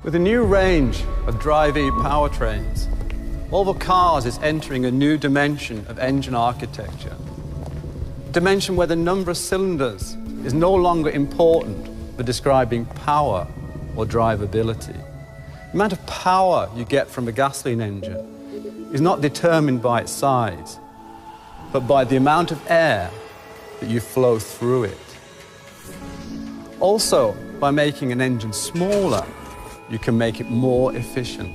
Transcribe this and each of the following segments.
With a new range of Drive E powertrains, Volvo Cars is entering a new dimension of engine architecture. A dimension where the number of cylinders is no longer important for describing power or drivability. The amount of power you get from a gasoline engine is not determined by its size, but by the amount of air that you flow through it. Also, by making an engine smaller, you can make it more efficient.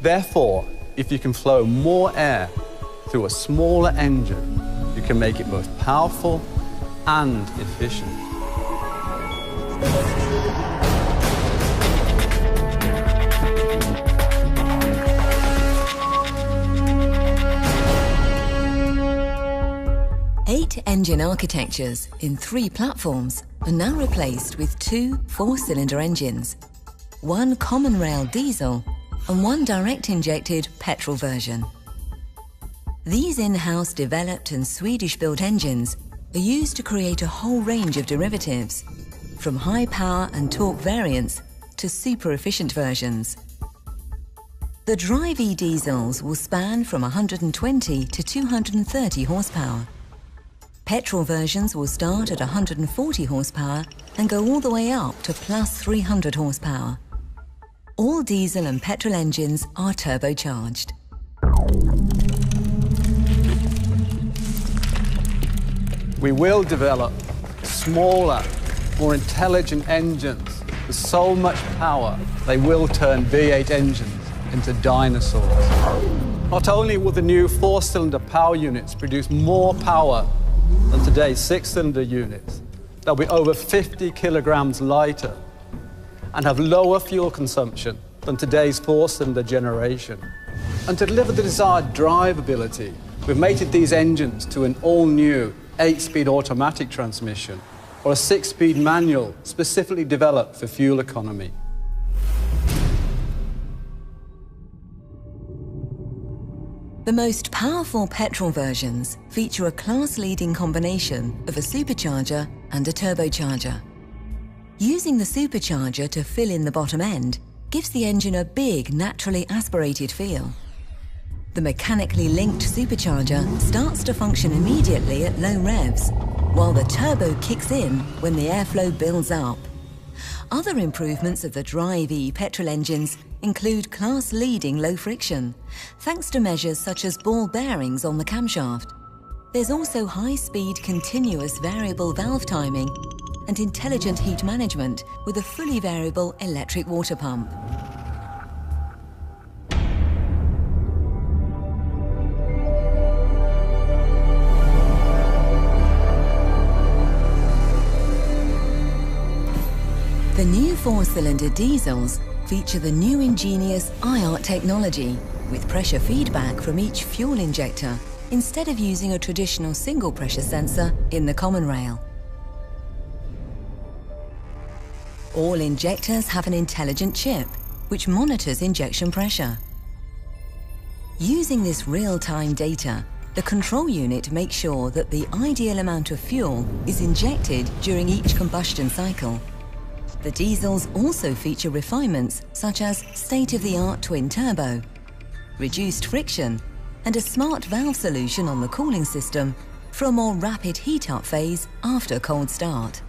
Therefore, if you can flow more air through a smaller engine, you can make it both powerful and efficient. Eight engine architectures in 3 platforms are now replaced with 2 4-cylinder engines, 1 common rail diesel and 1 direct-injected petrol version. These in-house developed and Swedish-built engines are used to create a whole range of derivatives, from high power and torque variants to super-efficient versions. The Drive E diesels will span from 120 to 230 horsepower. Petrol versions will start at 140 horsepower and go all the way up to plus 300 horsepower. All diesel and petrol engines are turbocharged. We will develop smaller, more intelligent engines with so much power they will turn V8 engines into dinosaurs. Not only will the new 4-cylinder power units produce more power than today's 6-cylinder units, they'll be over 50 kilograms lighter and have lower fuel consumption than today's 4-cylinder generation. And to deliver the desired drivability, we've mated these engines to an all-new 8-speed automatic transmission or a 6-speed manual specifically developed for fuel economy. The most powerful petrol versions feature a class-leading combination of a supercharger and a turbocharger. Using the supercharger to fill in the bottom end gives the engine a big, naturally aspirated feel. The mechanically linked supercharger starts to function immediately at low revs, while the turbo kicks in when the airflow builds up. Other improvements of the Drive E petrol engines include class-leading low friction, thanks to measures such as ball bearings on the camshaft. There's also high-speed continuous variable valve timing and intelligent heat management with a fully variable electric water pump. The new 4-cylinder diesels feature the new ingenious IART technology with pressure feedback from each fuel injector instead of using a traditional single pressure sensor in the common rail. All injectors have an intelligent chip which monitors injection pressure. Using this real-time data, the control unit makes sure that the ideal amount of fuel is injected during each combustion cycle. The diesels also feature refinements such as state-of-the-art twin turbo, reduced friction, and a smart valve solution on the cooling system for a more rapid heat-up phase after cold start.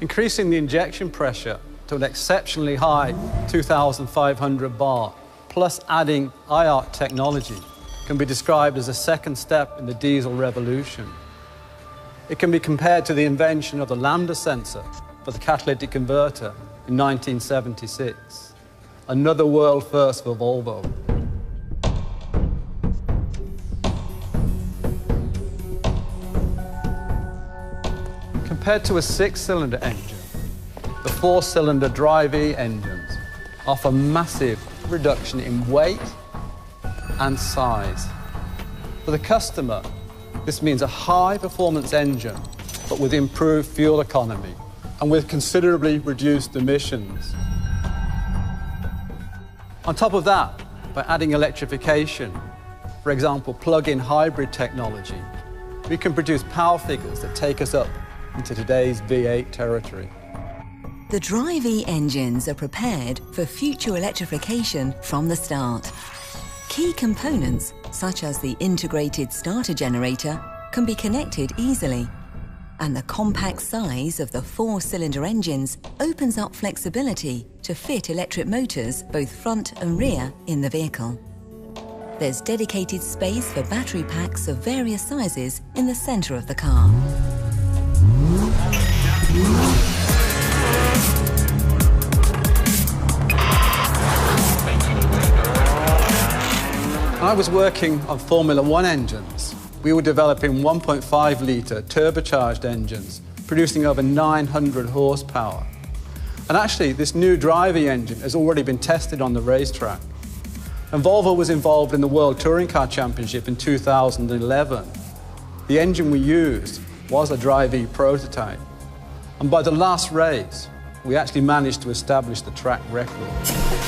Increasing the injection pressure to an exceptionally high 2,500 bar, plus adding IART technology, can be described as a second step in the diesel revolution. It can be compared to the invention of the lambda sensor for the catalytic converter in 1976. Another world first for Volvo. Compared to a 6-cylinder engine, the 4-cylinder Drive E engines offer massive reduction in weight and size. For the customer, this means a high-performance engine, but with improved fuel economy and with considerably reduced emissions. On top of that, by adding electrification, for example, plug-in hybrid technology, we can produce power figures that take us up into today's V8 territory. The Drive E engines are prepared for future electrification from the start. Key components, such as the integrated starter generator, can be connected easily, and the compact size of the 4-cylinder engines opens up flexibility to fit electric motors both front and rear in the vehicle. There's dedicated space for battery packs of various sizes in the centre of the car. When I was working on Formula One engines, we were developing 1.5-litre turbocharged engines, producing over 900 horsepower. And actually, this new Drive E engine has already been tested on the racetrack. And Volvo was involved in the World Touring Car Championship in 2011. The engine we used was a Drive E prototype. And by the last race, we actually managed to establish the track record.